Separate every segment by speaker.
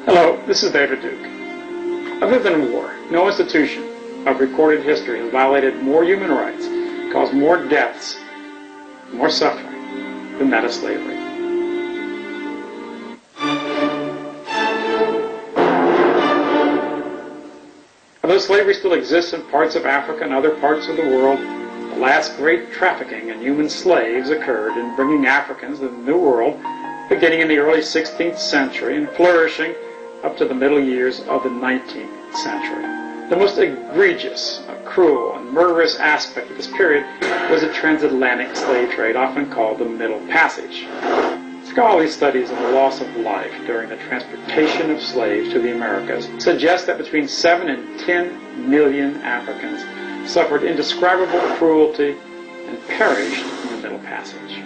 Speaker 1: Hello, this is David Duke. Other than war, no institution of recorded history has violated more human rights, caused more deaths, more suffering than that of slavery. Although slavery still exists in parts of Africa and other parts of the world, the last great trafficking in human slaves occurred in bringing Africans to the New World, beginning in the early 16th century and flourishing up to the middle years of the 19th century. The most egregious, cruel, and murderous aspect of this period was the transatlantic slave trade, often called the Middle Passage. Scholarly studies of the loss of life during the transportation of slaves to the Americas suggest that between 7 and 10 million Africans suffered indescribable cruelty and perished in the Middle Passage.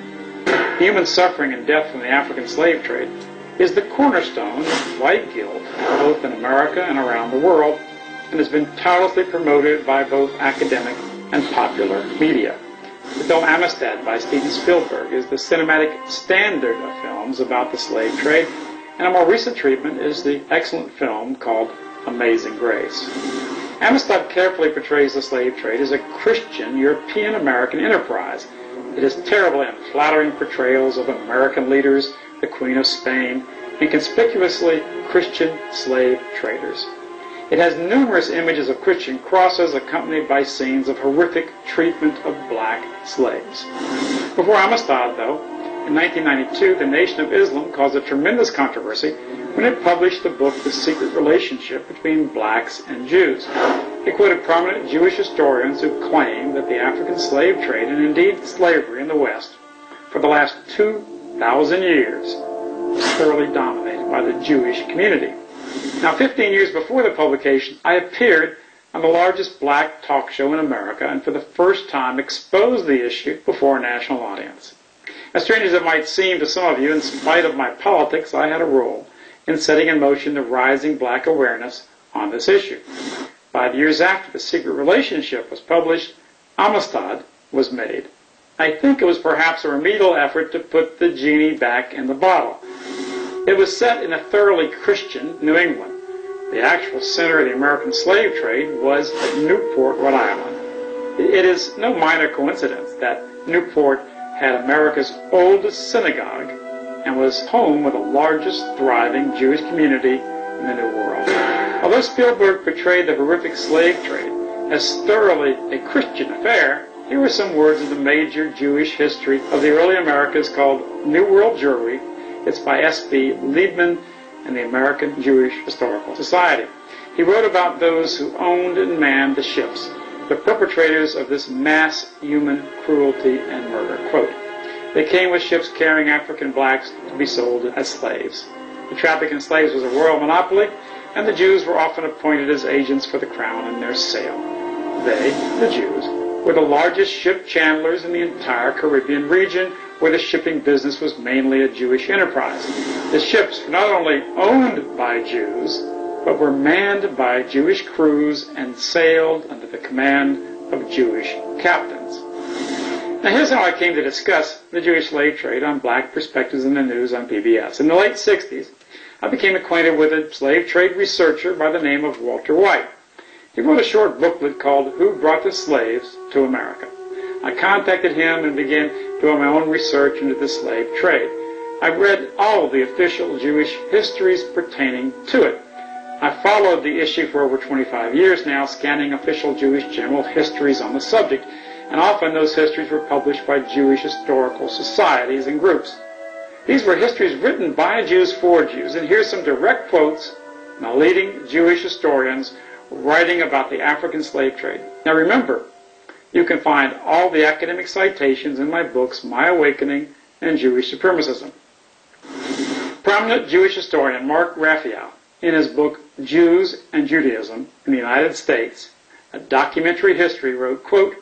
Speaker 1: The human suffering and death from the African slave trade is the cornerstone of white guilt both in America and around the world, and has been tirelessly promoted by both academic and popular media. The film Amistad by Steven Spielberg is the cinematic standard of films about the slave trade, and a more recent treatment is the excellent film called Amazing Grace. Amistad carefully portrays the slave trade as a Christian European-American enterprise. It is terrible and flattering portrayals of American leaders, the Queen of Spain, and conspicuously Christian slave traders. It has numerous images of Christian crosses accompanied by scenes of horrific treatment of black slaves. Before Amistad, though, in 1992, the Nation of Islam caused a tremendous controversy when it published the book The Secret Relationship Between Blacks and Jews. It quoted prominent Jewish historians who claim that the African slave trade, and indeed slavery in the West, for the last 2,000 years, was thoroughly dominated by the Jewish community. Now, 15 years before the publication, I appeared on the largest black talk show in America and for the first time exposed the issue before a national audience. As strange as it might seem to some of you, in spite of my politics, I had a role in setting in motion the rising black awareness on this issue. 5 years after The Secret Relationship was published, Amistad was made. I think it was perhaps a remedial effort to put the genie back in the bottle. It was set in a thoroughly Christian New England. The actual center of the American slave trade was at Newport, Rhode Island. It is no minor coincidence that Newport had America's oldest synagogue and was home of the largest thriving Jewish community in the New World. Although Spielberg portrayed the horrific slave trade as thoroughly a Christian affair, here are some words of the major Jewish history of the early Americas called New World Jewry. It's by S.B. Liebman and the American Jewish Historical Society. He wrote about those who owned and manned the ships, the perpetrators of this mass human cruelty and murder. Quote, they came with ships carrying African blacks to be sold as slaves. The traffic in slaves was a royal monopoly, and the Jews were often appointed as agents for the crown in their sale. They, the Jews, were the largest ship chandlers in the entire Caribbean region, where the shipping business was mainly a Jewish enterprise. The ships were not only owned by Jews, but were manned by Jewish crews and sailed under the command of Jewish captains. Now here's how I came to discuss the Jewish slave trade on Black Perspectives in the News on PBS. In the late 60s, I became acquainted with a slave trade researcher by the name of Walter White. He wrote a short booklet called Who Brought the Slaves to America? I contacted him and began doing my own research into the slave trade. I read all of the official Jewish histories pertaining to it. I followed the issue for over 25 years now, scanning official Jewish general histories on the subject, and often those histories were published by Jewish historical societies and groups. These were histories written by Jews for Jews, and here's some direct quotes from the leading Jewish historians writing about the African slave trade. Now remember, you can find all the academic citations in my books, My Awakening and Jewish Supremacism. Prominent Jewish historian Mark Raphael, in his book Jews and Judaism in the United States, a documentary history, wrote, quote,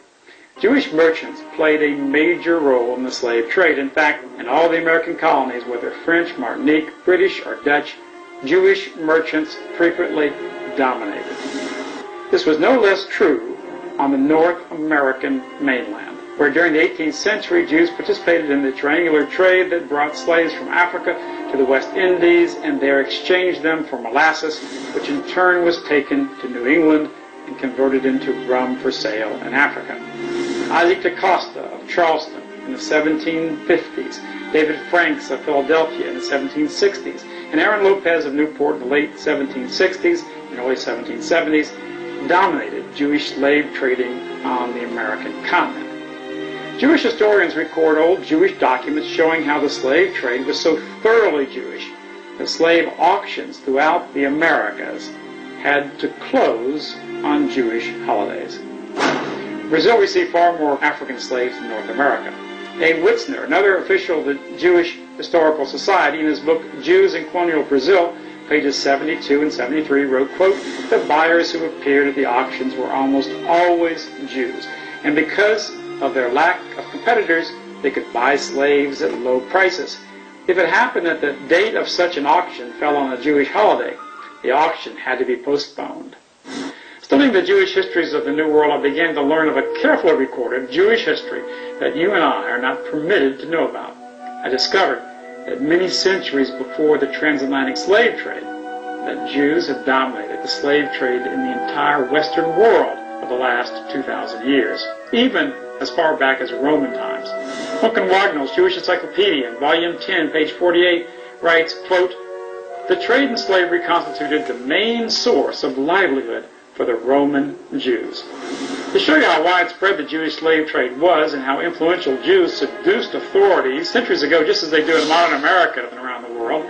Speaker 1: Jewish merchants played a major role in the slave trade. In fact, in all the American colonies, whether French, Martinique, British, or Dutch, Jewish merchants frequently dominated. This was no less true on the North American mainland, where during the 18th century, Jews participated in the triangular trade that brought slaves from Africa to the West Indies and there exchanged them for molasses, which in turn was taken to New England and converted into rum for sale in Africa. Isaac da Costa of Charleston in the 1750s, David Franks of Philadelphia in the 1760s, and Aaron Lopez of Newport in the late 1760s and early 1770s dominated Jewish slave trading on the American continent. Jewish historians record old Jewish documents showing how the slave trade was so thoroughly Jewish that slave auctions throughout the Americas had to close on Jewish holidays. Brazil received far more African slaves than North America. A. Witzner, another official of the Jewish Historical Society, in his book Jews in Colonial Brazil, pages 72 and 73, wrote, quote, the buyers who appeared at the auctions were almost always Jews, and because of their lack of competitors, they could buy slaves at low prices. If it happened that the date of such an auction fell on a Jewish holiday, the auction had to be postponed. Studying the Jewish histories of the New World, I began to learn of a carefully recorded Jewish history that you and I are not permitted to know about. I discovered that many centuries before the transatlantic slave trade, that Jews had dominated the slave trade in the entire Western world of the last 2,000 years, even as far back as Roman times. Duncan Wagnall's Jewish Encyclopedia, in Volume 10, page 48, writes, quote, the trade in slavery constituted the main source of livelihood for the Roman Jews. To show you how widespread the Jewish slave trade was and how influential Jews seduced authorities centuries ago, just as they do in modern America and around the world,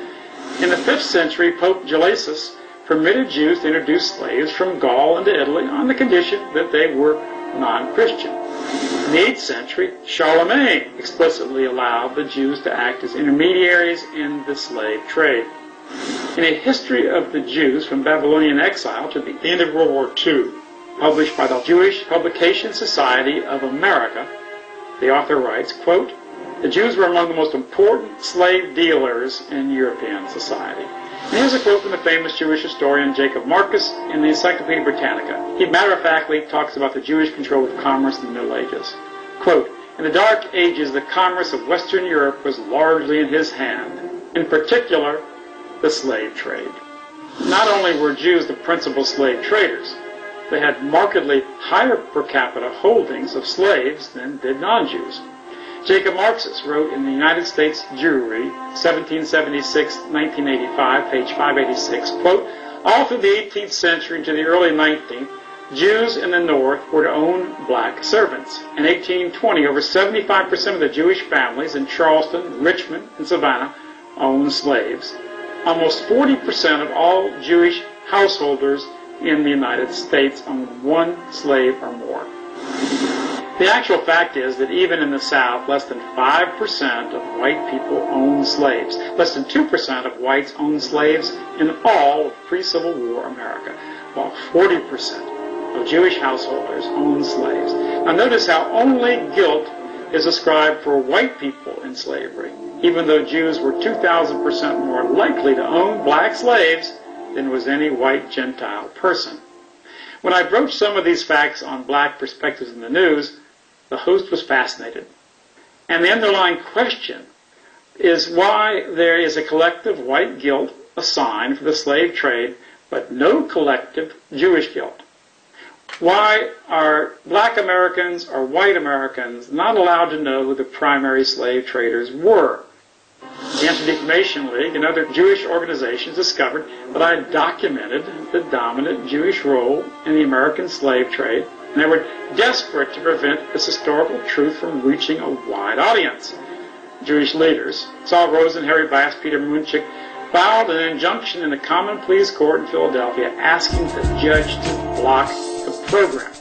Speaker 1: in the 5th century, Pope Gelasius permitted Jews to introduce slaves from Gaul into Italy on the condition that they were non-Christian. In the 8th century, Charlemagne explicitly allowed the Jews to act as intermediaries in the slave trade. In A History of the Jews from Babylonian Exile to the End of World War II, published by the Jewish Publication Society of America, the author writes, quote, the Jews were among the most important slave dealers in European society. And here's a quote from the famous Jewish historian Jacob Marcus in the Encyclopedia Britannica. He matter-of-factly talks about the Jewish control of commerce in the Middle Ages. Quote, in the Dark Ages, the commerce of Western Europe was largely in his hand, in particular, the slave trade. Not only were Jews the principal slave traders, they had markedly higher per capita holdings of slaves than did non-Jews. Jacob Marxist wrote in the United States Jewry, 1776-1985, page 586, quote, all through the 18th century into the early 19th, Jews in the North were to own black servants. In 1820, over 75% of the Jewish families in Charleston, Richmond, and Savannah owned slaves. Almost 40% of all Jewish householders in the United States owned one slave or more. The actual fact is that even in the South, less than 5% of white people own slaves. Less than 2% of whites own slaves in all of pre-Civil War America, while 40% of Jewish householders own slaves. Now notice how only guilt is ascribed for white people in slavery, even though Jews were 2,000% more likely to own black slaves than was any white Gentile person. When I broached some of these facts on black perspectives in the news, the host was fascinated. And the underlying question is why there is a collective white guilt assigned for the slave trade, but no collective Jewish guilt. Why are black Americans or white Americans not allowed to know who the primary slave traders were? The Anti-Defamation League and other Jewish organizations discovered that I had documented the dominant Jewish role in the American slave trade, and they were desperate to prevent this historical truth from reaching a wide audience. Jewish leaders, Saul Rosen, Harry Bass, Peter Munchik, filed an injunction in the Common Pleas Court in Philadelphia asking the judge to block the program.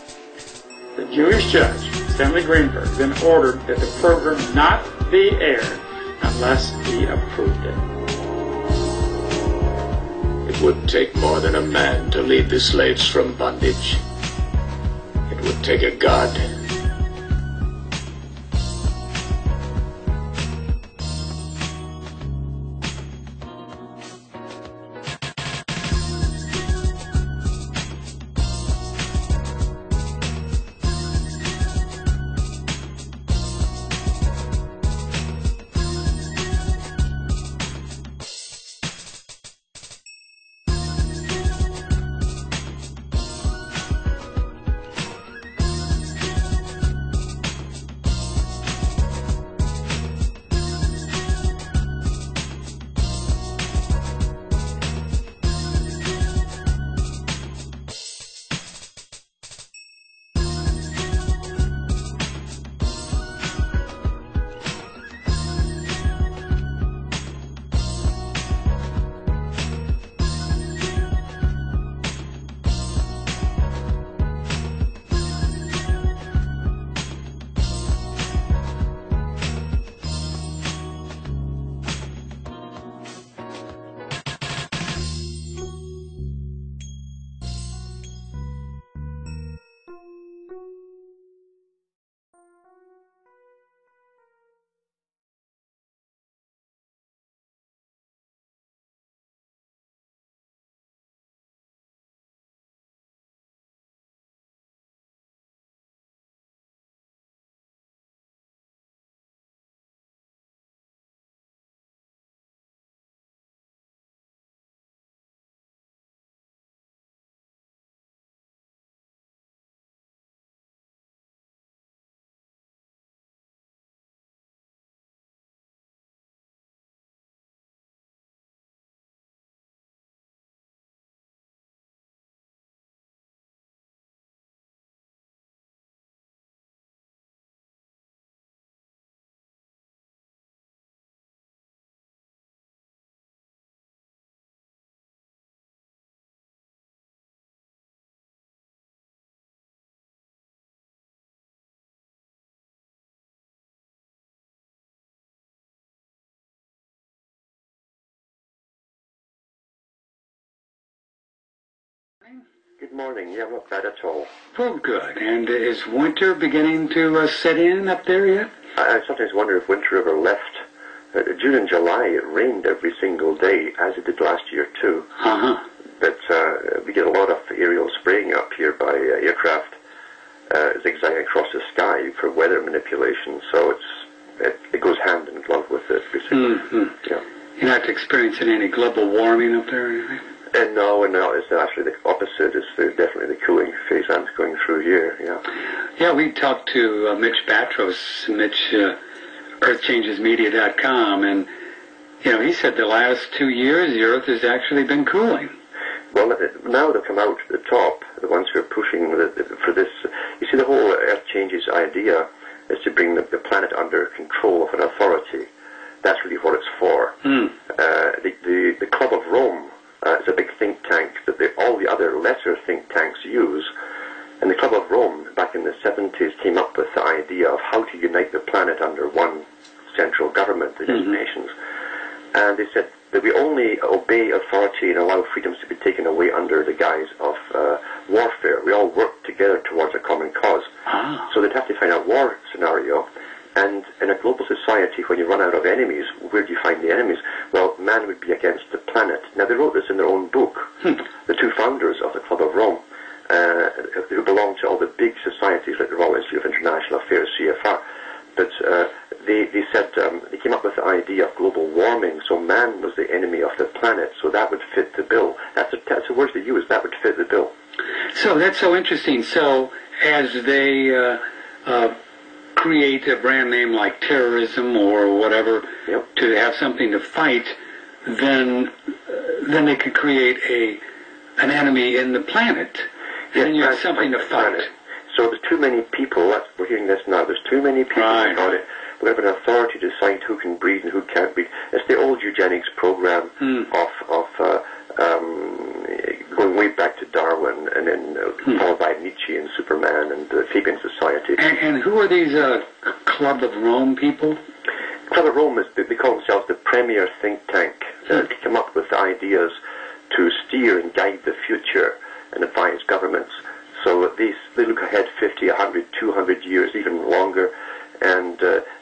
Speaker 1: The Jewish judge, Stanley Greenberg, then ordered that the program not be aired unless he approved it.
Speaker 2: It would take more than a man to lead the slaves from bondage. It would take a God.
Speaker 3: Good morning. Yeah, not bad at all.
Speaker 4: Oh, good. And is winter beginning to set in up there yet?
Speaker 3: I sometimes wonder if winter ever left. June and July, it rained every single day, as it did last year, too.
Speaker 4: Uh-huh.
Speaker 3: But we get a lot of aerial spraying up here by aircraft zigzagging across the sky for weather manipulation, so it goes hand in glove with it, basically.
Speaker 4: Mm-hmm.
Speaker 3: Yeah.
Speaker 4: You're not experiencing any global warming up there or anything?
Speaker 3: And no, it's actually the opposite. It's definitely the cooling phase I'm going through here, yeah.
Speaker 4: Yeah, we talked to Mitch Batros. Mitch earthchangesmedia.com, and he said the last 2 years the Earth has actually been cooling.
Speaker 3: Well, now they've come out at the top, the ones who are pushing for this. You see, the whole Earth Changes idea is to bring the planet under control of an authority. That's really what it's for. The Club of Rome is a big think tank that all the other lesser think tanks use. And the Club of Rome, back in the 70s, came up with the idea of how to unite the planet under one central government, the United Nations. And they said that we only obey authority and allow freedoms to be taken away under the guise of warfare. We all work together towards a common cause. So they'd have to find a war scenario. And in a global society, when you run out of enemies, where do you find the enemies? Well, man would be against the planet. Now, they wrote this in their own book. The two founders of the Club of Rome, who belong to all the big societies like the Royal Institute of International Affairs, CFR. But they said they came up with the idea of global warming, so man was the enemy of the planet, so that would fit the bill. That's the words they use, that would fit the bill.
Speaker 4: So that's so interesting. So as they create a brand name like terrorism or whatever to have something to fight, then they could create an enemy in the planet, and you have something to fight.
Speaker 3: So there's too many people, we're hearing this now, there's too many people on it. We have an authority to decide who can breed and who can't breed. It's the old eugenics program of going way back to Darwin, and then followed by Nietzsche and Superman and the Fabian Society.
Speaker 4: And who are these Club of Rome people?
Speaker 3: Club of Rome, they call themselves the premier think tank. They come up with ideas to steer and guide the future and advise governments. So they look ahead 50, 100, 200 years, even longer, and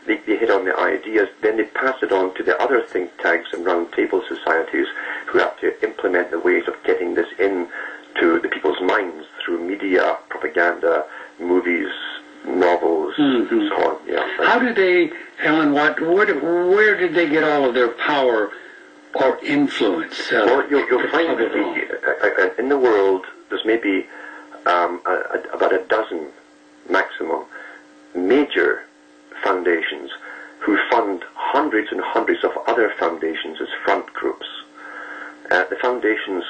Speaker 3: they hit on the ideas. Then they pass it on to the other think tanks and round table societies who have to implement the ways of getting this into the people's minds through media, propaganda, movies, novels, and so on. Yeah.
Speaker 4: How did they, Alan Watt, where did they get all of their power or influence?
Speaker 3: Well, you'll find that in the world, there's maybe about a dozen maximum major foundations who fund hundreds and hundreds of other foundations as front groups. The foundations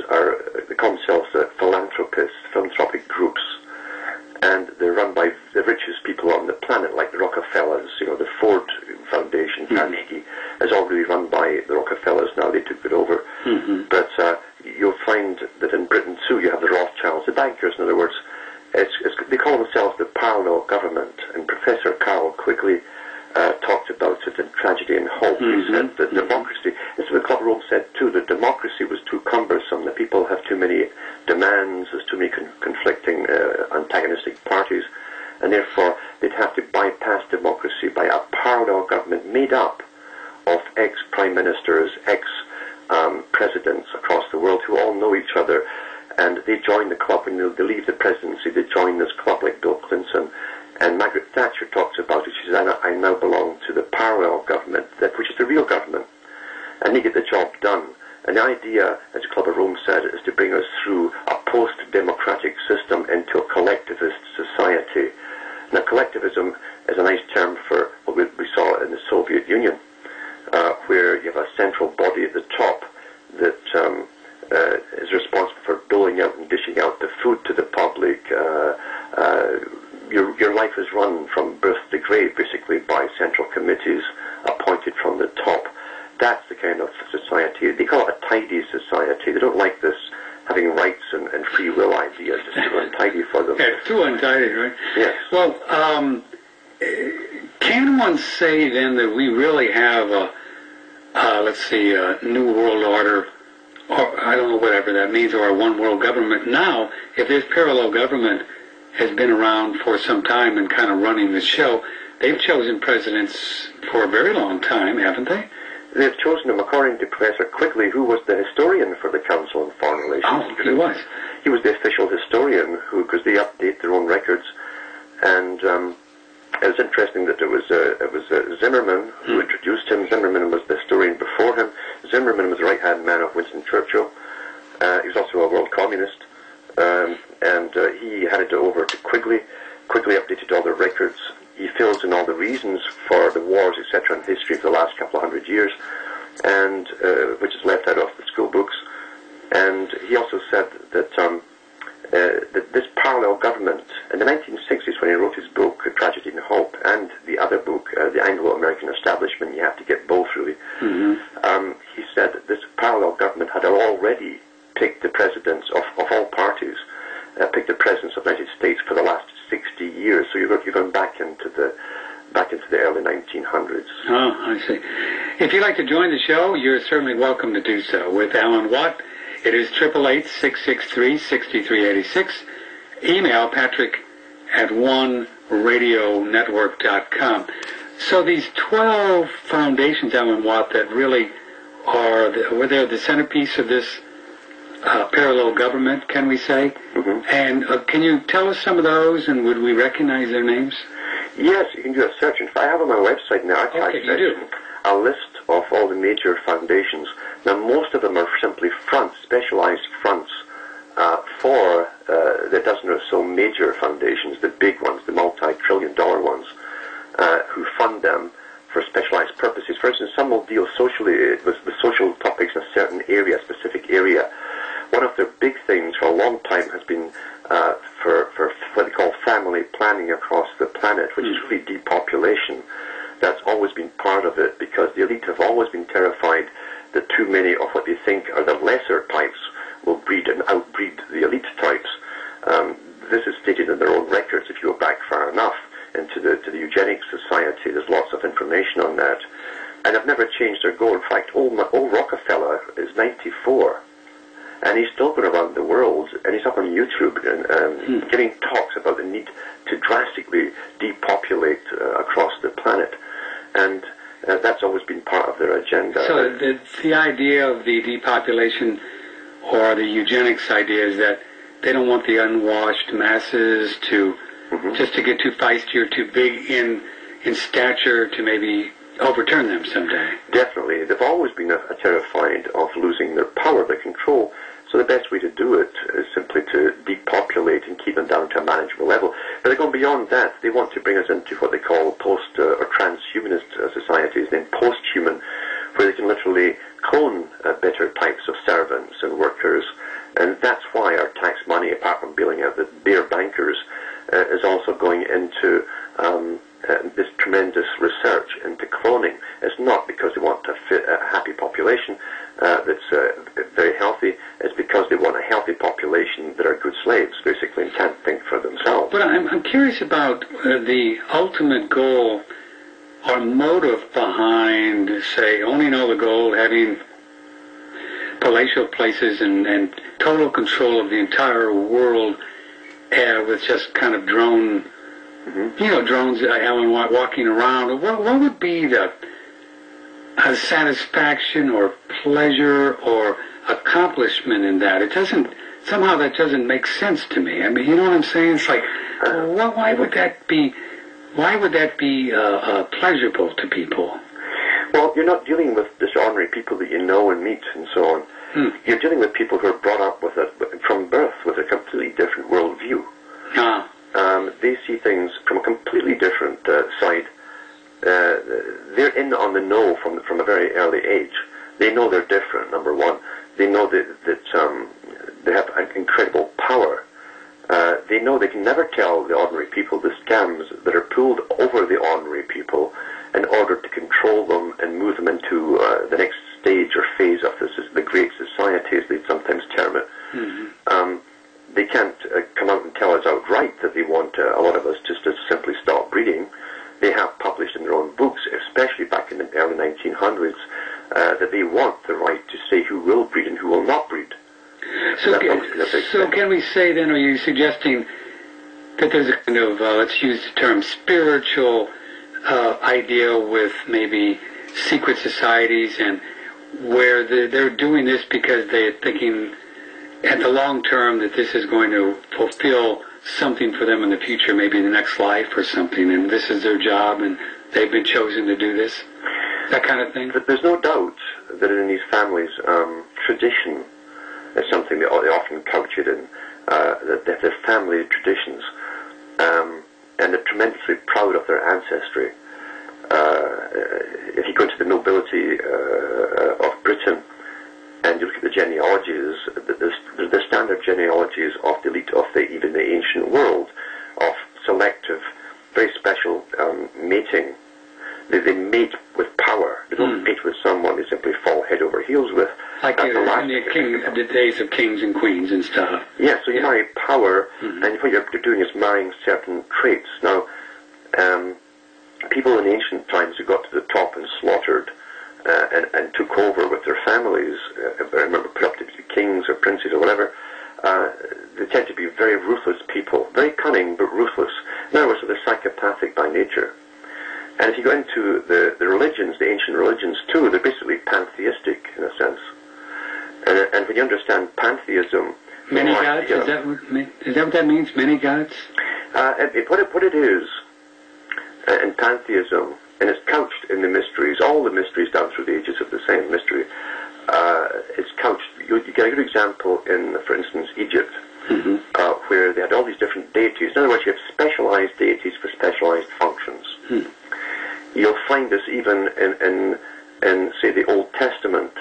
Speaker 3: they call themselves philanthropic groups, and they're run by the richest people on the planet, like the Rockefellers. The Ford Foundation, Carnegie, is already run by the Rockefellers now. They took it over. But you'll find that in Britain too, you have the Rothschilds, the bankers, in other words. They call themselves the parallel government, and Professor Carroll quickly talked about it in Tragedy and Hope. He said that democracy, as the Club of Rome said too, that democracy was too cumbersome, that people have too many demands, there's too many conflicting antagonistic parties, and therefore they'd have to bypass democracy by a parallel government made up of ex-prime ministers, ex-presidents across the world who all know each other. And they join the club, and they leave the presidency, they join this club like Bill Clinton. And Margaret Thatcher talks about it. She says, I now belong to the parallel government, which is the real government. And they get the job done. And the idea, as the Club of Rome said, is to bring us through a post-democratic system into a collectivist society. Now, collectivism is a nice term for what we saw in the Soviet Union, where you have a central body at the top that is responsible for doling out and dishing out the food to the public. Your life is run from birth to grave, basically, by central committees appointed from the top. That's the kind of society. They call it a tidy society. They don't like this having rights and free will ideas. It's too untidy for them.
Speaker 4: Yeah, too untidy, right?
Speaker 3: Yes.
Speaker 4: Well, can one say then that we really have a new world order, or I don't know whatever that means, or a one world government now? If this parallel government has been around for some time and kind of running the show, they've chosen presidents for a very long time, haven't they?
Speaker 3: They've chosen him, according to Professor Quigley, who was the historian for the Council on Foreign Relations.
Speaker 4: Oh, he was.
Speaker 3: He was the official historian, because they update their own records. And it was interesting that it was Zimmerman who introduced him. Zimmerman was the historian before him. Zimmerman was the right-hand man of Winston Churchill. He was also a world communist. And he handed it over to Quigley. Quigley updated all the records, he fills in all the reasons for the wars, etc., in history for the last couple of hundred years, and which is left out of the school books. And he also said that that this parallel government, in the 1960s when he wrote his book, Tragedy and Hope, and the other book, The Anglo-American Establishment, you have to get both really, he said that this parallel government had already picked the presidents of all parties, picked the presidents of the United States for the last 60 years. So you're going back into the early 1900s.
Speaker 4: Oh, I see. If you'd like to join the show, you're certainly welcome to do so. With Alan Watt, it is 888-663-6386. Email Patrick at oneradionetwork.com. So these 12 foundations, Alan Watt, that really are they're the centerpiece of this parallel government, can we say? And can you tell us some of those, and would we recognize their names?
Speaker 3: Yes, you can do a search. In fact, I have on my website in the archive section a list of all the major foundations. Now, most of them are simply fronts, specialized fronts for the dozen or so major foundations, the big ones, the multi-trillion-dollar ones, who fund them for specialized purposes. For instance, some will deal socially with social topics in a certain area, a specific area. One of their big things for a long time has been for what they call family planning across the planet, which is really depopulation. That's always been part of it, because the elite have always been terrified that too many of what they think are the lesser types will breed and outbreed the elite types. This is stated in their own records. If you go back far enough into the Eugenics Society, there's lots of information on that. And have never changed their goal. In fact, old Rockefeller is 94. And he's still going around the world, and he's up on YouTube and giving talks about the need to drastically depopulate across the planet. And that's always been part of their agenda.
Speaker 4: So the idea of the depopulation or the eugenics idea is that they don't want the unwashed masses to just to get too feisty or too big in stature to maybe overturn them someday.
Speaker 3: Definitely. They've always been terrified of losing their power, their control. So the best way to do it is simply to depopulate and keep them down to a manageable level. But they're going beyond that. They want to bring us into what they call post- or transhumanist societies, then post-human, where they can literally clone better types of servants and workers. And that's why our tax money, apart from bailing out the bare bankers, is also going into this tremendous research into cloning. It's not because they want a happy population that's very healthy. It's because they want a healthy population that are good slaves, basically, and can't think for themselves.
Speaker 4: But I'm curious about the ultimate goal or motive behind, say, owning all the gold, having palatial places and total control of the entire world with just kind of drone, drones, Alan Watt, walking around. What would be the satisfaction or pleasure or accomplishment in that? It doesn't, somehow that doesn't make sense to me. I mean, you know what I'm saying? It's like, why would that be pleasurable to people?
Speaker 3: Well, you're not dealing with just ordinary people that you know and meet and so on. You're dealing with people who are brought up with from birth with a completely different worldview. They see things from a completely different side. They're in on the know from a very early age. They know they're different, number one. They know that they have an incredible power. They know they can never tell the ordinary people the scams that are pulled over the ordinary people in order to control them and move them into the next stage or phase of the great society, as they sometimes term it. They can't come out and tell us outright that they want a lot of us just to simply stop breeding. They have published in their own books, especially back in the early 1900s, that they want the right to say who will breed and who will not breed.
Speaker 4: So can we say then, are you suggesting that there's a kind of, let's use the term, spiritual idea with maybe secret societies, and where they're doing this because they're thinking at the long term that this is going to fulfill something for them in the future, maybe in the next life or something, and this is their job and they've been chosen to do this, that kind of thing?
Speaker 3: There's no doubt that in these families, tradition is something they often couch it in, their family traditions. and they're tremendously proud of their ancestry. If you go into the nobility of Britain and you look at the genealogies, the standard genealogies of the elite of even the ancient world, of selective, very special mating. They mate with power. They don't mate with someone they simply fall head over heels with.
Speaker 4: Like in the days of kings and queens and stuff.
Speaker 3: Yeah, so you marry power, and what you're doing is marrying certain traits. Now, people in ancient times who got to the top and slaughtered and took over with their families, I remember put up to be kings or princes or whatever, they tend to be very ruthless people, very cunning but ruthless. In other words, they're psychopathic by nature. And if you go into the religions, the ancient religions too, they're basically pantheistic in a sense. And when you understand pantheism...
Speaker 4: Many gods? Is that what that means, many gods?
Speaker 3: What it is in pantheism, and it's couched in the mysteries, all the mysteries down through the ages of the same mystery, it's couched, you get a good example in, for instance, Egypt, where they had all these different deities. In other words, you have specialized deities for specialized functions. You'll find this even in, say, the Old Testament.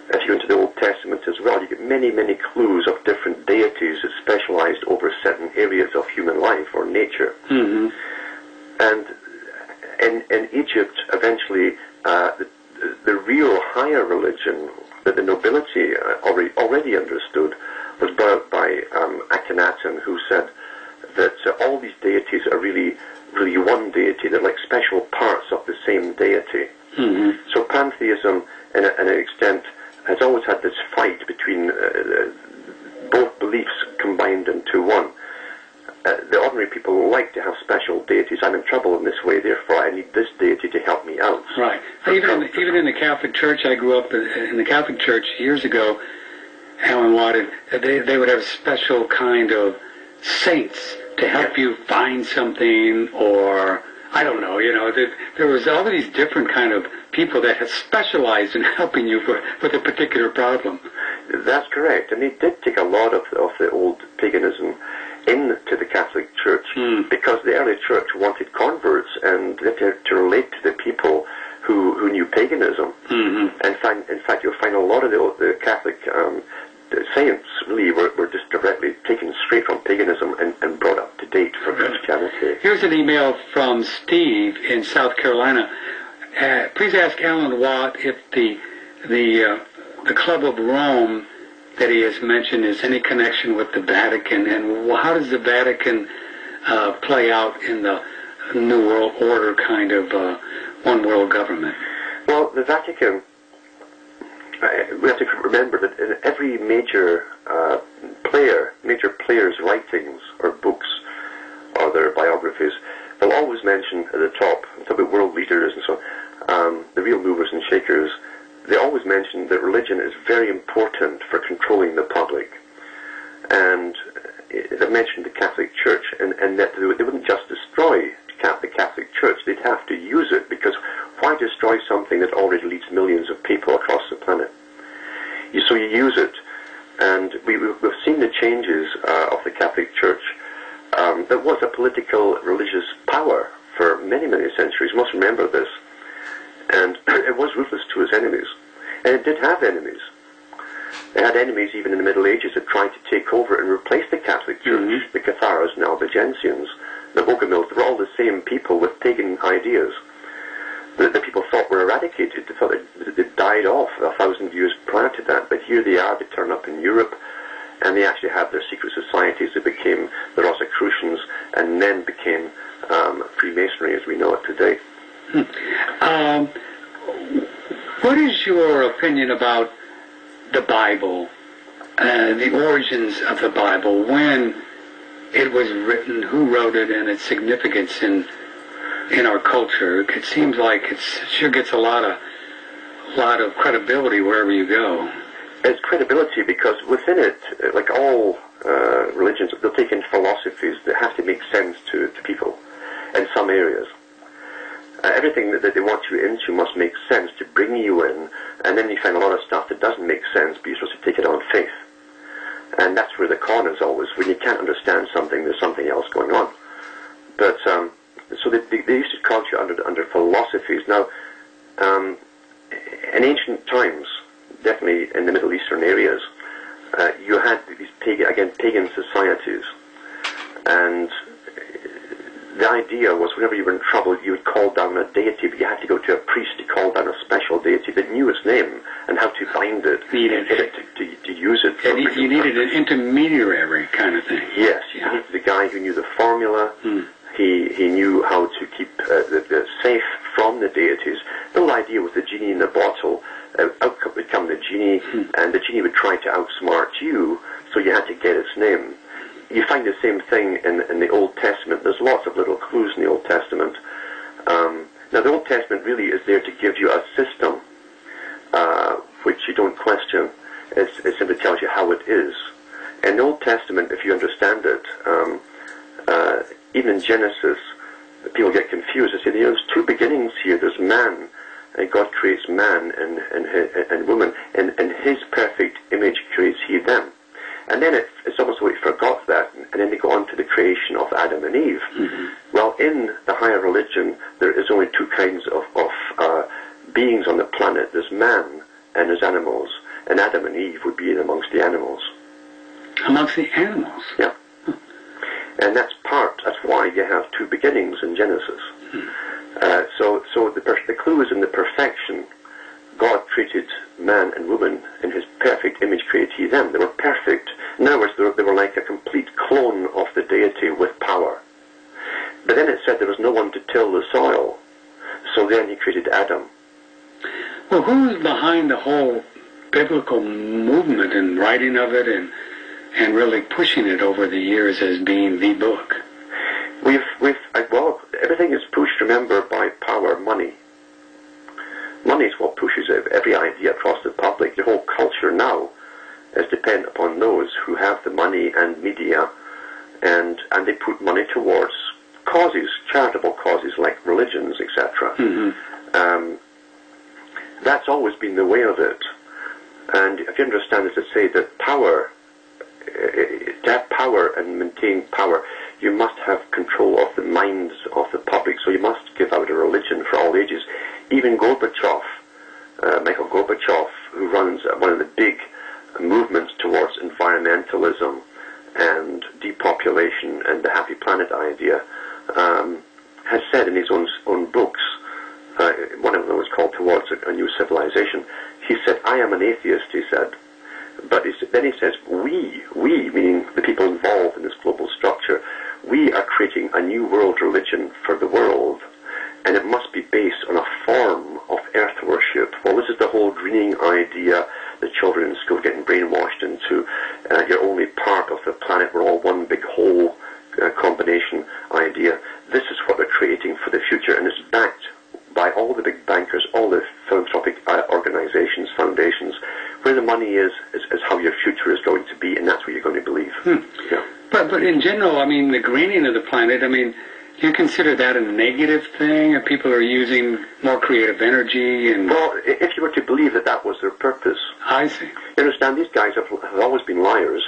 Speaker 3: If you go into the Old Testament as well, you get many, many clues of different deities that specialized over certain areas of human life or nature. And in Egypt, eventually, the real higher religion that the nobility already understood was brought by Akhenaten, who said that all these deities are really one deity. They're like special parts of the same deity. So pantheism, in an extent, has always had this fight between both beliefs combined into one. The ordinary people like to have special deities. I'm in trouble in this way, therefore I need this deity to help me out.
Speaker 4: Right. Even in the Catholic Church, I grew up in the Catholic Church years ago, Alan Watt, they would have special kind of saints to help you find something, or I don't know, there was all these different kind of people that had specialized in helping you with a particular problem.
Speaker 3: That's correct, and they did take a lot of the old paganism into the Catholic Church because the early church wanted converts and they had to relate to the people who knew paganism. In fact, you'll find a lot of the Catholic saints really were just directly taken straight from paganism and brought up to date for Christianity.
Speaker 4: Here's an email from Steve in South Carolina. Please ask Alan Watt if the Club of Rome that he has mentioned is any connection with the Vatican, and how does the Vatican play out in the New World Order kind of one world government?
Speaker 3: Well, the Vatican, we have to remember that in every major player's writings or books or their biographies, they'll always mention at the top, talk about world leaders and so on, the real movers and shakers. They always mention that religion is very important for controlling the public. And they've mentioned the Catholic Church, and that they wouldn't just destroy the Catholic Church, they'd have to use it, because why destroy something that already leads millions of people across the planet? So you use it, and we've seen the changes of the Catholic Church. There was a political religious power for many, many centuries. You must remember this. And it was ruthless to its enemies. And it did have enemies. It had enemies even in the Middle Ages that tried to take over and replace the Catholic Church. The Catharas and Albigensians, the Bogomils, they were all the same people with pagan ideas that the people thought were eradicated. They thought they died off 1,000 years prior to that. But here they are, they turn up in Europe, and they actually have their secret societies that became the Rosicrucians and then became Freemasonry as we know it today.
Speaker 4: What is your opinion about the Bible, the origins of the Bible, when it was written, who wrote it, and its significance in our culture? It seems like it sure gets a lot of credibility wherever you go.
Speaker 3: It's credibility because within it, like all religions, they'll take in philosophies that have to make sense to people in some areas. Everything that they want you into must make sense to bring you in, and then you find a lot of stuff that doesn't make sense, but you're supposed to take it on faith. And that's where the con is always. When you can't understand something, there's something else going on. But so they used to culture under philosophies. Now, in ancient times, definitely in the Middle Eastern areas, you had these pagan societies, and the idea was whenever you were in trouble, you would call down a deity, but you had to go to a priest to call down a special deity that knew its name and how to bind it, and get it to use it.
Speaker 4: You needed an intermediary kind of thing.
Speaker 3: Yes, you needed the guy who knew the formula. He knew how to keep the safe from the deities. The whole idea was the genie in the bottle. Out would come the genie, and the genie would try to outsmart you, so you had to get its name. You find the same thing in the Old Testament. There's lots of little clues in the Old Testament. Now, the Old Testament really is there to give you a system which you don't question. It simply tells you how it is. In the Old Testament, if you understand it, even in Genesis, people get confused. They say there's two beginnings here. There's man, and God creates man and woman, and in His perfect image creates He them. And then it's almost like we forgot that, and then they go on to the creation of Adam and Eve. Well, in the higher religion, there is only two kinds of beings on the planet. There's man and there's animals, and Adam and Eve would be in amongst the animals.
Speaker 4: Amongst the animals?
Speaker 3: Yeah. And that's why you have two beginnings in Genesis. So the clue is in the perfection. God created man and woman in His perfect image, created He them. They were perfect. In other words, they were like a complete clone of the deity with power. But then it said there was no one to till the soil. So then He created Adam.
Speaker 4: Well, who's behind the whole biblical movement and writing of it and really pushing it over the years as being the book?
Speaker 3: Well, everything is pushed, remember, by power, money. Money is what pushes every idea across the public. The whole culture now is dependent upon those who have the money and media, and they put money towards causes, charitable causes like religions, etc. That's always been the way of it. And if you understand, as I say, that power, to have power and maintain power, you must have control of the minds of the public. So you must give out a religion for all ages. Even Gorbachev, Michael Gorbachev, who runs one of the big movements towards environmentalism and depopulation and the happy planet idea, has said in his own books, one of them was called Towards a New Civilization, he said, I am an atheist, he said. But then he says, we, meaning the people involved in this global structure, we are creating a new world religion for the world, and it must be based on a form of earth worship. Well, this is the whole greening idea, the children in school getting brainwashed into you're only part of the planet, we're all one big whole combination idea. This is what they're creating for the future, and it's backed by all the big bankers, all the philanthropic organizations, foundations. Where the money is how your future is going to be, and that's what you're going to believe. Yeah.
Speaker 4: But in general, I mean, the greening of the planet, I mean, do you consider that a negative thing? If people are using more creative energy?
Speaker 3: Well, if you were to believe that that was their purpose.
Speaker 4: I see.
Speaker 3: You understand, these guys have always been liars.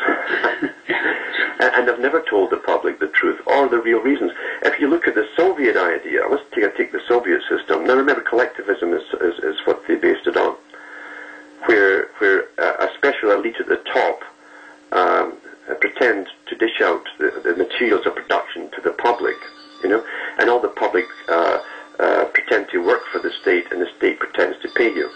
Speaker 3: and have never told the public the truth or the real reasons. If you look at the Soviet idea, let's take the Soviet system. Now remember, collectivism is what they based it on. Where a special elite at the top pretend to dish out the materials of production to the public, and all the public pretend to work for the state, and the state pretends to pay you.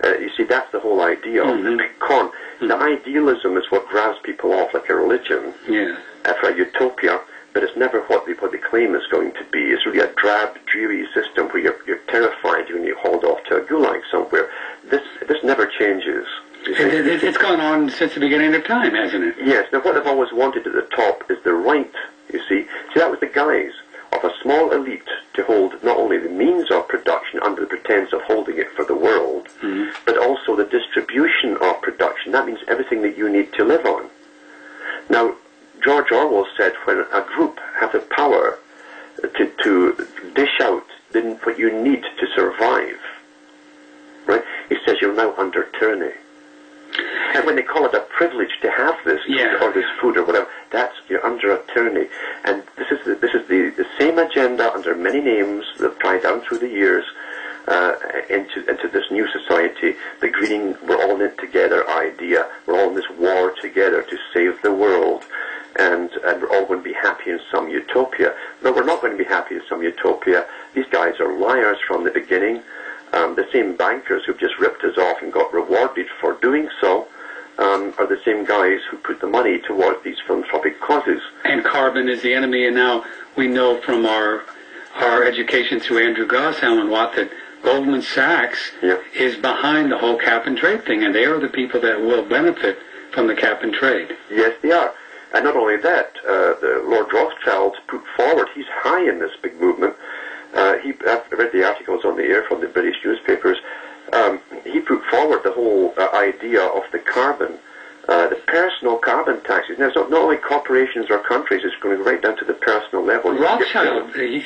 Speaker 3: You see, that's the whole idea of the big con. The idealism is what grabs people off like a religion for a utopia, but it's never what they claim it's going to be. It's really a drab, dreary system where you're terrified when you're hauled off to a gulag somewhere. This never changes.
Speaker 4: It's gone on since the beginning of time, hasn't it?
Speaker 3: Yes. Now, what they've always wanted at the top is the right, you see. See, that was the guise of a small elite to hold not only the means of production under the pretense of holding it for the world, but also the distribution of production. That means everything that you need to live on. Now, George Orwell said when a group have the power to dish out what you need to survive, right? He says you're now under tyranny. And when they call it a privilege to have this or this food or whatever, that's you're under a tyranny. And this is the same agenda under many names that have tried down through the years into this new society, the greening, we're all in it together idea. We're all in this war together to save the world. And we're all going to be happy in some utopia. No, we're not going to be happy in some utopia. These guys are liars from the beginning. The same bankers who've just ripped us off and got rewarded for doing so are the same guys who put the money towards these philanthropic causes.
Speaker 4: And carbon is the enemy, and now we know from our education through Andrew Goss, Alan Watt, that Goldman Sachs is behind the whole cap and trade thing, and they are the people that will benefit from the cap and trade.
Speaker 3: Yes, they are. And not only that, the Lord Rothschild put forward, he's high in this big movement. I've read the articles on the air from the British newspapers. He put forward the whole idea of the carbon, the personal carbon taxes. Now, it's not only corporations or countries, it's going right down to the personal level.
Speaker 4: Rothschild, he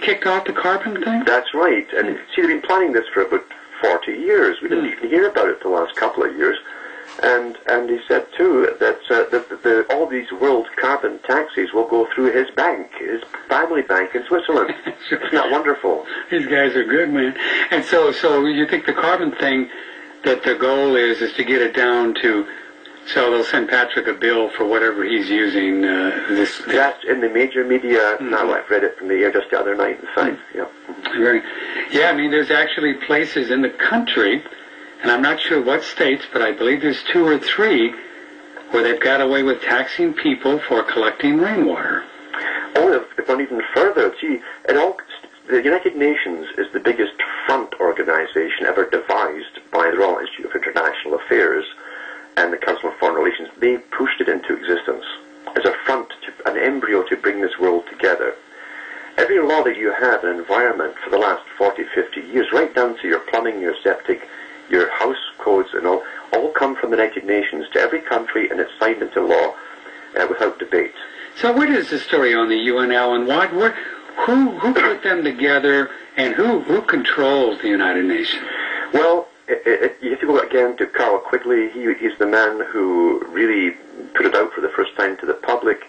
Speaker 4: kicked off the carbon thing?
Speaker 3: That's right. And see, they've been planning this for about 40 years. We didn't even hear about it the last couple of years. And he said, too, that all these world carbon taxes will go through his bank, his family bank in Switzerland. Isn't that wonderful?
Speaker 4: These guys are good, man. And so you think the carbon thing, that the goal is to get it down to, so they'll send Patrick a bill for whatever he's using this.
Speaker 3: That's in the major media. Now I've read it from the air just the other night, in fact.
Speaker 4: Yeah, I mean, there's actually places in the country, and I'm not sure what states, but I believe there's 2 or 3 where they've got away with taxing people for collecting rainwater.
Speaker 3: Oh, they've gone even further. Gee, the United Nations is the biggest front organization ever devised by the Royal Institute of International Affairs and the Council on Foreign Relations. They pushed it into existence as a front, an embryo to bring this world together. Every law that you have in environment for the last 40, 50 years, right down to your plumbing, your septic, your house codes and all come from the United Nations to every country, and it's signed into law without debate.
Speaker 4: So what is the story on the UN, Alan Watt? Who put them together, and who controls the United Nations?
Speaker 3: Well, you have to go again to Carl Quigley. He's the man who really put it out for the first time to the public.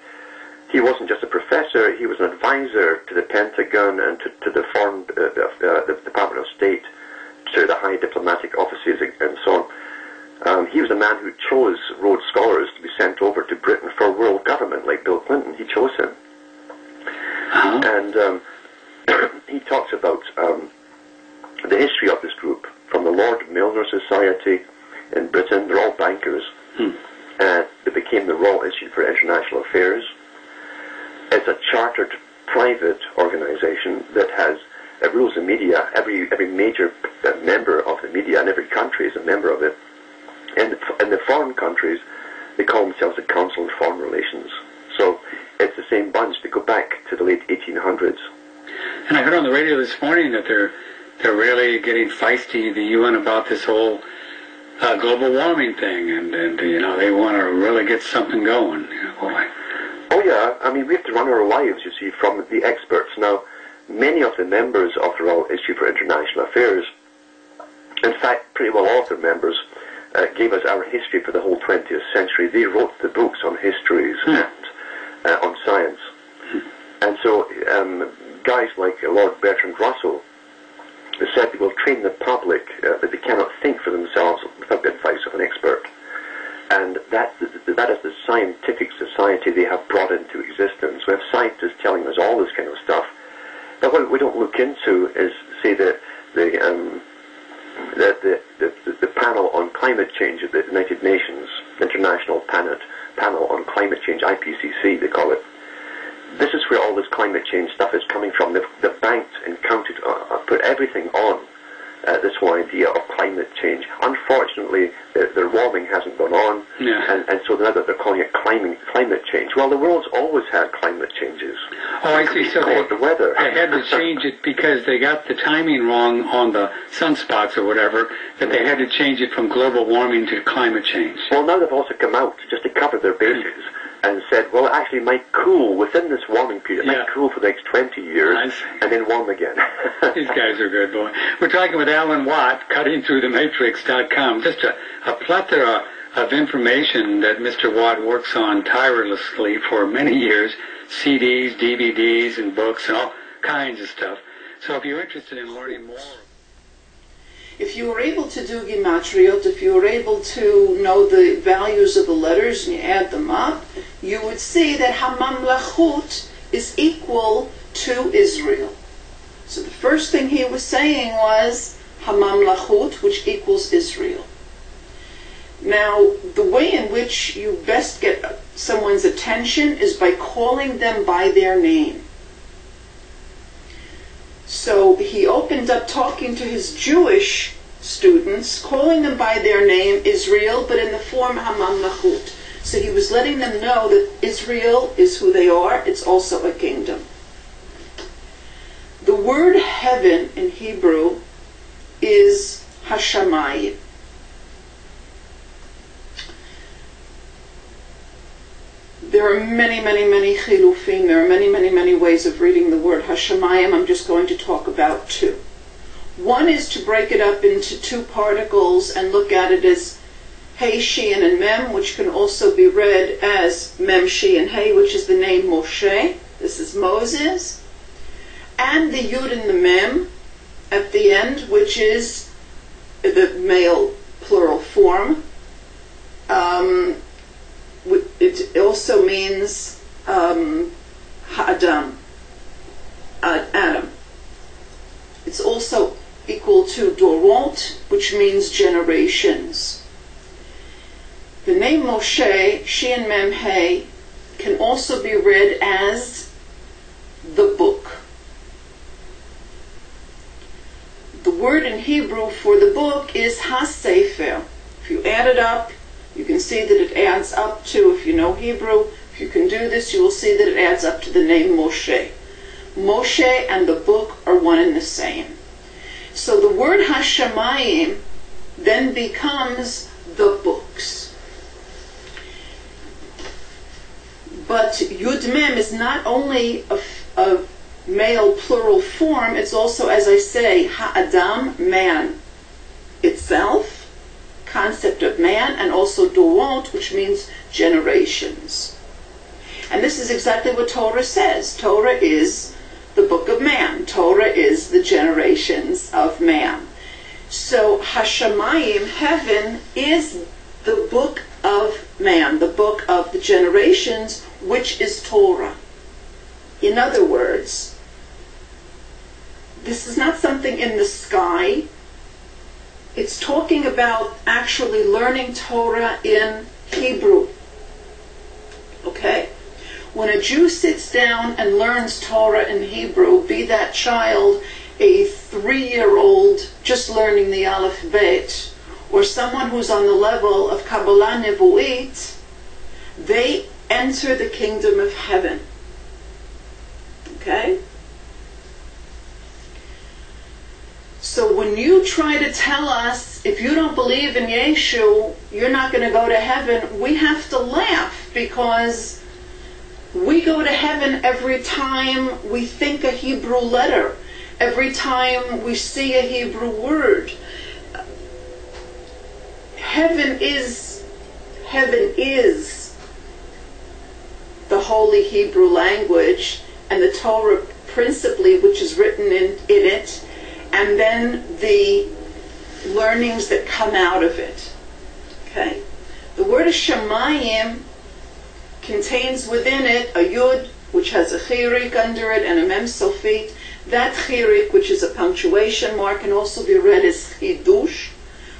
Speaker 3: He wasn't just a professor, he was an advisor to the Pentagon and to the the Department of State, to the high diplomatic offices and so on. He was a man who chose Rhodes Scholars to be sent over to Britain for world government, like Bill Clinton. He chose him. And he talks about the history of this group, from the Lord Milner Society in Britain. They're all bankers. It became the Royal Institute for International Affairs. It's a chartered private organization that has rules the media. Every major member of the media in every country is a member of it. And in the foreign countries, they call themselves the Council on Foreign Relations. So it's the same bunch. They go back to the late 1800s.
Speaker 4: And I heard on the radio this morning that they're really getting feisty, the UN, about this whole global warming thing, and they want to really get something going. Boy.
Speaker 3: Oh yeah, I mean, we have to run our lives, you see, from the experts. Now, many of the members of the Royal Institute for International Affairs, in fact, pretty well all of their members, gave us our history for the whole 20th century. They wrote the books on histories and on science. And so guys like Lord Bertrand Russell said they will train the public that they cannot think for themselves without the advice of an expert. And that is the scientific society they have brought into existence. We have scientists telling us all this kind of stuff. But what we don't look into is, say, the panel on climate change at the United Nations, International Panel on Climate Change, IPCC they call it. This is where all this climate change stuff is coming from. They've banked and counted, put everything on this whole idea of climate change. Unfortunately, the warming hasn't gone on, and so now that they're calling it climate change. Well, the world's always had climate changes.
Speaker 4: Oh, I see. So
Speaker 3: the weather.
Speaker 4: They had to change it because they got the timing wrong on the sunspots or whatever, that they had to change it from global warming to climate change.
Speaker 3: Well, now they've also come out just to cover their bases and said, well, it actually might cool within this warming period. It might cool for the next 20 years and then warm again.
Speaker 4: These guys are good, boy. We're talking with Alan Watt, cuttingthroughthematrix.com. Just a plethora of information that Mr. Watt works on tirelessly for many years, CDs, DVDs, and books, and all kinds of stuff. So if you're interested in learning more...
Speaker 5: If you were able to do gematriot, if you were able to know the values of the letters and you add them up, you would see that Hamamlachut is equal to Israel. So the first thing he was saying was Hamamlachut, which equals Israel. Now, the way in which you best get someone's attention is by calling them by their name. So he opened up talking to his Jewish students, calling them by their name, Israel, but in the form Hamamlachut. So he was letting them know that Israel is who they are. It's also a kingdom. The word heaven in Hebrew is Hashamayim. There are many chilufim. There are many ways of reading the word Hashamayim. I'm just going to talk about two. One is to break it up into two particles and look at it as Hey, Shin, and Mem, which can also be read as Mem, She, and Hey, which is the name Moshe. This is Moses. And the Yud and the Mem at the end, which is the male plural form. It also means Ha'adam, Adam. It's also equal to Dorot, which means generations. The name Moshe, Shin Mem He, can also be read as the book. The word in Hebrew for the book is HaSefer. If you add it up, you can see that it adds up to, if you know Hebrew, if you can do this, you will see that it adds up to the name Moshe. Moshe and the book are one and the same. So the word Hashamayim then becomes the books. But Yud Mem is not only a male plural form, it's also, as I say, Ha'adam, man itself, concept of man, and also Dorot, which means generations. And this is exactly what Torah says. Torah is the book of man. Torah is the generations of man. So Hashamayim, heaven, is the book of man, the book of the generations, which is Torah. In other words, this is not something in the sky. It's talking about actually learning Torah in Hebrew. Okay? When a Jew sits down and learns Torah in Hebrew, be that child a 3-year-old just learning the Aleph Bet, or someone who's on the level of Kabbalah Nevuit, they enter the kingdom of heaven. Okay? So when you try to tell us, if you don't believe in Yeshu, you're not going to go to heaven, we have to laugh, because we go to heaven every time we think a Hebrew letter, every time we see a Hebrew word. Heaven is the holy Hebrew language, and the Torah principally, which is written in it, and then the learnings that come out of it. Okay? The word Shamayim contains within it a Yud, which has a Chirik under it, and a Mem Sofit. That Chirik, which is a punctuation mark, can also be read as Chidush,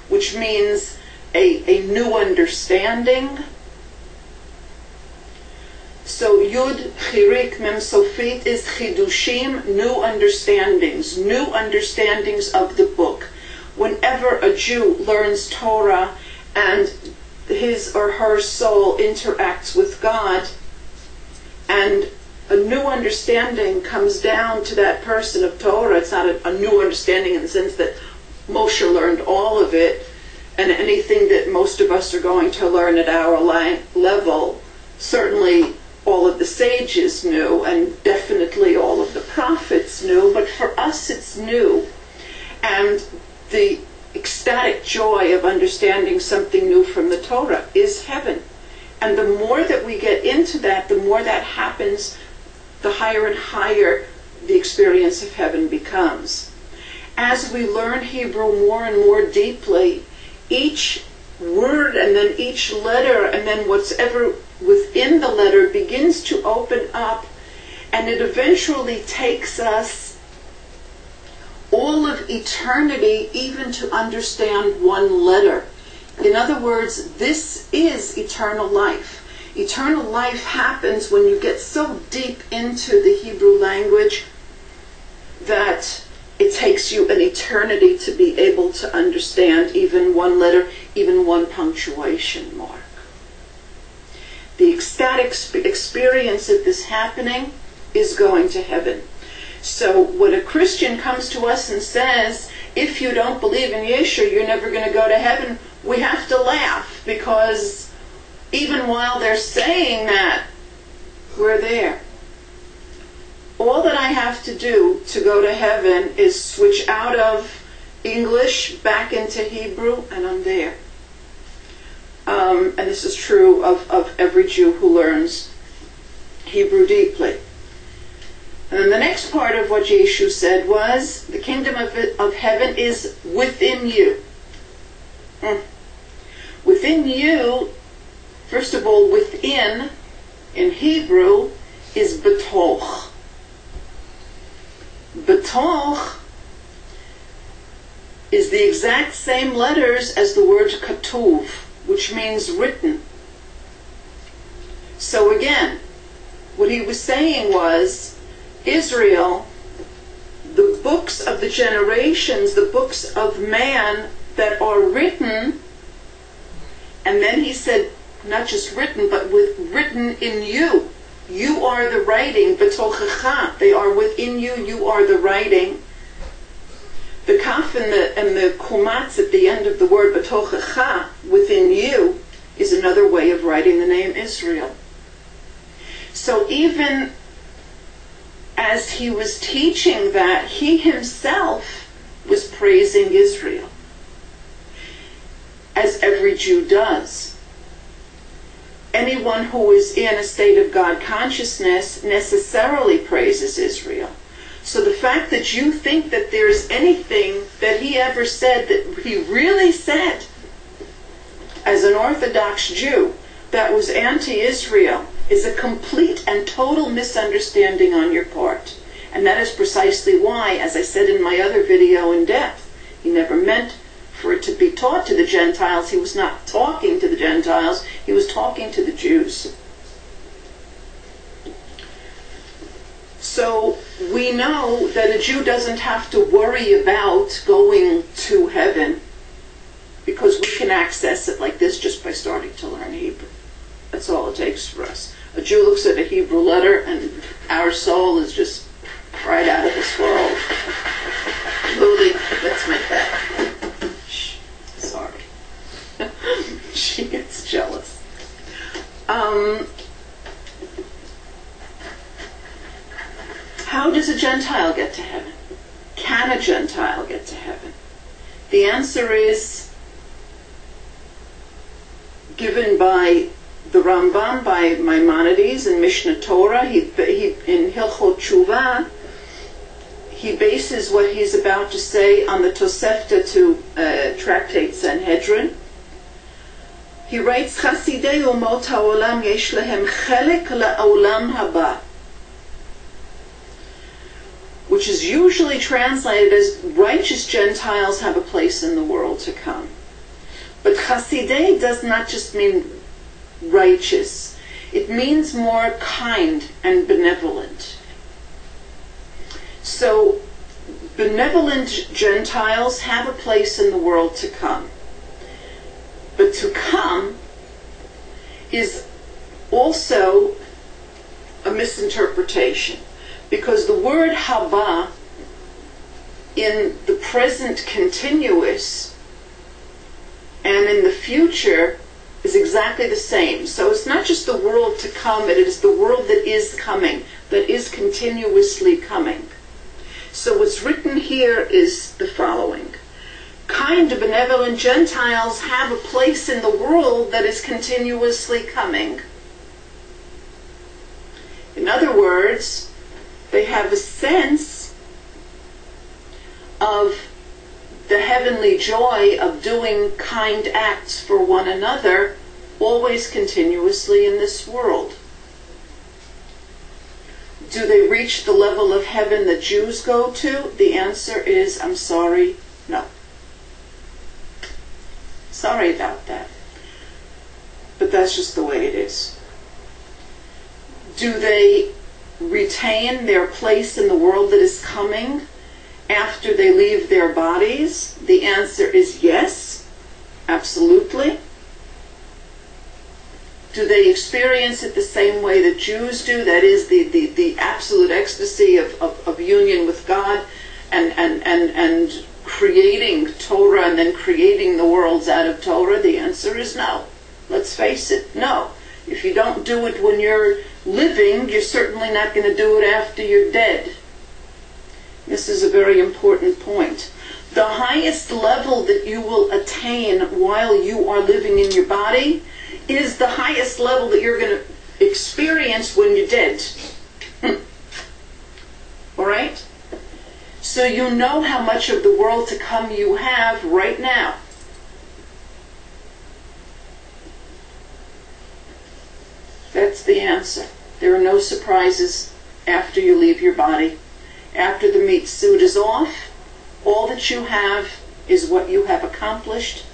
Speaker 5: which means a new understanding. So Yud, Chirik, Mem Sofit is Chidushim, new understandings of the book. Whenever a Jew learns Torah and his or her soul interacts with God, and a new understanding comes down to that person of Torah, it's not a new understanding in the sense that Moshe learned all of it, and anything that most of us are going to learn at our level, certainly all of the sages knew, and definitely all of the prophets knew, but for us it's new. And the ecstatic joy of understanding something new from the Torah is heaven. And the more that we get into that, the more that happens, the higher and higher the experience of heaven becomes. As we learn Hebrew more and more deeply, each word and then each letter and then whatever within the letter begins to open up, and it eventually takes us all of eternity even to understand one letter. In other words, this is eternal life. Eternal life happens when you get so deep into the Hebrew language that it takes you an eternity to be able to understand even one letter, even one punctuation mark. The ecstatic experience of this happening is going to heaven. So when a Christian comes to us and says, if you don't believe in Yeshua, you're never going to go to heaven, we have to laugh, because even while they're saying that, we're there. All that I have to do to go to heaven is switch out of English back into Hebrew, and I'm there. And this is true of every Jew who learns Hebrew deeply. And then the next part of what Yeshu said was, the kingdom of heaven is within you. Within you, first of all, within, in Hebrew, is betoch. Betoch is the exact same letters as the word katuv, which means written. So again, what he was saying was, Israel, the books of the generations, the books of man that are written, and then he said, not just written, but written in you. You are the writing, betochecha. They are within you, you are the writing. The kaf and the kumatz at the end of the word betochecha, within you, is another way of writing the name Israel. So even as he was teaching that, he himself was praising Israel, as every Jew does. Anyone who is in a state of God consciousness necessarily praises Israel. So the fact that you think that there's anything that he ever said that he really said as an Orthodox Jew that was anti-Israel is a complete and total misunderstanding on your part. And that is precisely why, as I said in my other video in depth, he never meant for it to be taught to the Gentiles. He was not talking to the Gentiles, he was talking to the Jews. So we know that a Jew doesn't have to worry about going to heaven, because we can access it like this just by starting to learn Hebrew. That's all it takes for us. A Jew looks at a Hebrew letter and our soul is just right out of this world. Lily, that's my cat. Shh, sorry. She gets jealous. How does a Gentile get to heaven? Can a Gentile get to heaven? The answer is given by the Rambam, by Maimonides in Mishnah Torah. He in Hilchot Tshuva, he bases what he's about to say on the Tosefta to Tractate Sanhedrin. He writes, Chasidei umot ha'olam yesh lehem chelek la'olam haba, which is usually translated as righteous Gentiles have a place in the world to come. But Chasidei does not just mean righteous. It means more kind and benevolent. So, benevolent Gentiles have a place in the world to come. But to come is also a misinterpretation, because the word haba in the present continuous and in the future is exactly the same. So it's not just the world to come, it is the world that is coming, that is continuously coming. So what's written here is the following. kind, benevolent Gentiles have a place in the world that is continuously coming. In other words, they have a sense of the heavenly joy of doing kind acts for one another, always continuously in this world. Do they reach the level of heaven that Jews go to? The answer is, I'm sorry, no. Sorry about that. But that's just the way it is. Do they retain their place in the world that is coming after they leave their bodies? The answer is yes, absolutely. Do they experience it the same way that Jews do? That is the absolute ecstasy of union with God and creating Torah and then creating the worlds out of Torah? The answer is no. Let's face it, no. If you don't do it when you're living, you're certainly not going to do it after you're dead. This is a very important point. The highest level that you will attain while you are living in your body is the highest level that you're going to experience when you're dead. All right? So you know how much of the world to come you have right now. That's the answer. There are no surprises after you leave your body. After the meat suit is off, all that you have is what you have accomplished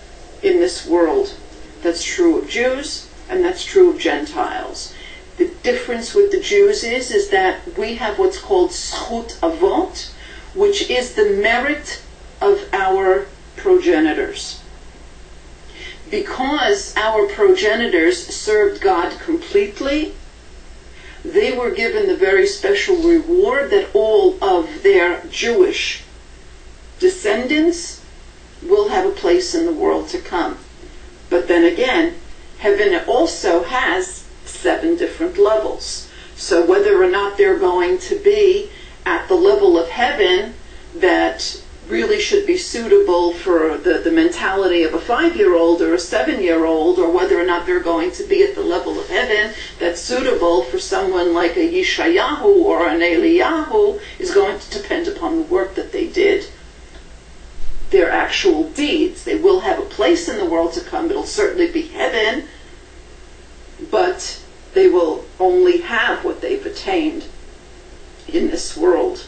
Speaker 5: in this world. That's true of Jews, and that's true of Gentiles. The difference with the Jews is that we have what's called zchut avot, which is the merit of our progenitors. Because our progenitors served God completely, they were given the very special reward that all of their Jewish descendants will have a place in the world to come. But then again, heaven also has 7 different levels. So whether or not they're going to be at the level of heaven that really should be suitable for the mentality of a 5-year-old or a 7-year-old, or whether or not they're going to be at the level of heaven that's suitable for someone like a Yeshayahu or an Eliyahu, is going to depend upon the work that they did, their actual deeds. They will have a place in the world to come. It'll certainly be heaven, but they will only have what they've attained in this world.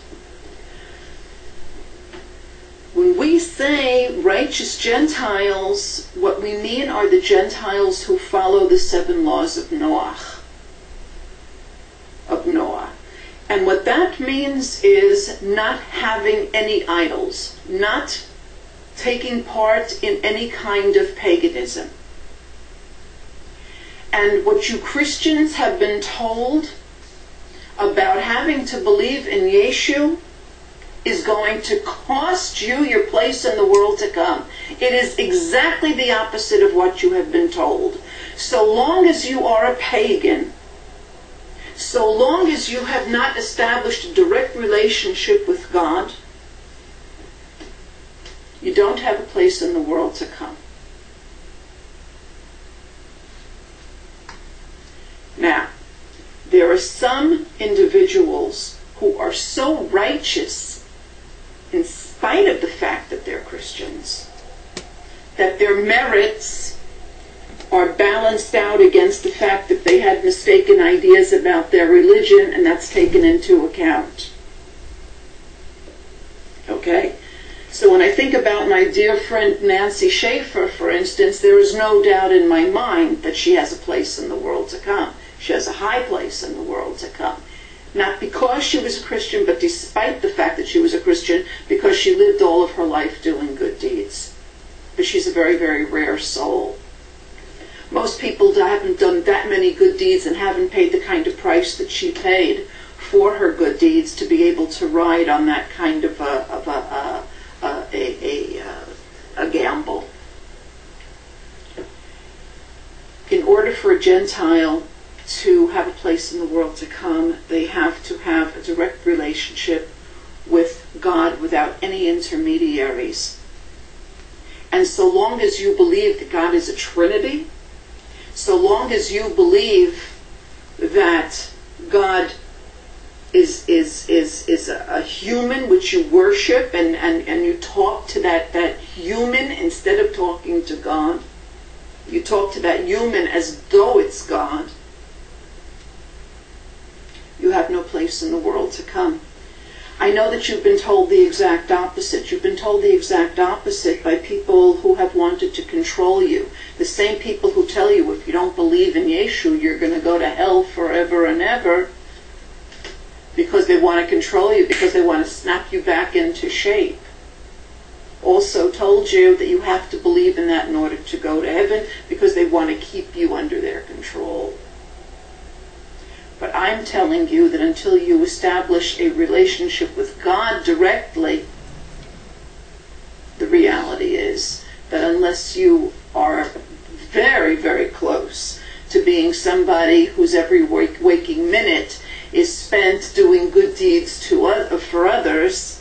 Speaker 5: When we say righteous Gentiles, what we mean are the Gentiles who follow the 7 laws of Noah. And what that means is not having any idols, not taking part in any kind of paganism. And what you Christians have been told about having to believe in Yeshu is going to cost you your place in the world to come. It is exactly the opposite of what you have been told. So long as you are a pagan, so long as you have not established a direct relationship with God, you don't have a place in the world to come. Now, there are some individuals who are so righteous in spite of the fact that they're Christians, that their merits are balanced out against the fact that they had mistaken ideas about their religion, and that's taken into account. Okay? So when I think about my dear friend Nancy Schaefer, for instance, there is no doubt in my mind that she has a place in the world to come. She has a high place in the world to come. Not because she was a Christian, but despite the fact that she was a Christian, because she lived all of her life doing good deeds. But she's a very, very rare soul. Most people haven't done that many good deeds and haven't paid the kind of price that she paid for her good deeds to be able to ride on that kind of a gamble. In order for a Gentile to have a place in the world to come, they have to have a direct relationship with God without any intermediaries. And so long as you believe that God is a Trinity, so long as you believe that God is a human which you worship, and you talk to that human instead of talking to God, you talk to that human as though it's God, you have no place in the world to come. I know that you've been told the exact opposite. You've been told the exact opposite by people who have wanted to control you. The same people who tell you if you don't believe in Yeshu, you're going to go to hell forever and ever, because they want to control you, because they want to snap you back into shape. Also told you that you have to believe in that in order to go to heaven, because they want to keep you under their control. But I'm telling you that until you establish a relationship with God directly, the reality is that unless you are very, very close to being somebody whose every waking minute is spent doing good deeds for others,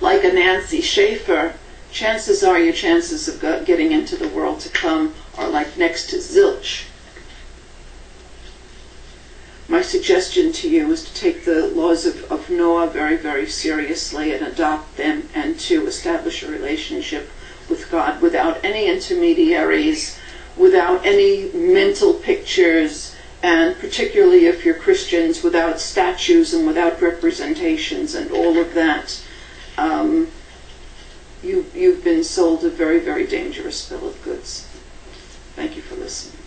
Speaker 5: like a Nancy Schaefer, chances are your chances of getting into the world to come are like next to zilch. My suggestion to you is to take the laws of Noah very, very seriously and adopt them, and to establish a relationship with God without any intermediaries, without any mental pictures, and particularly if you're Christians, without statues and without representations and all of that. You've been sold a very, very dangerous bill of goods. Thank you for listening.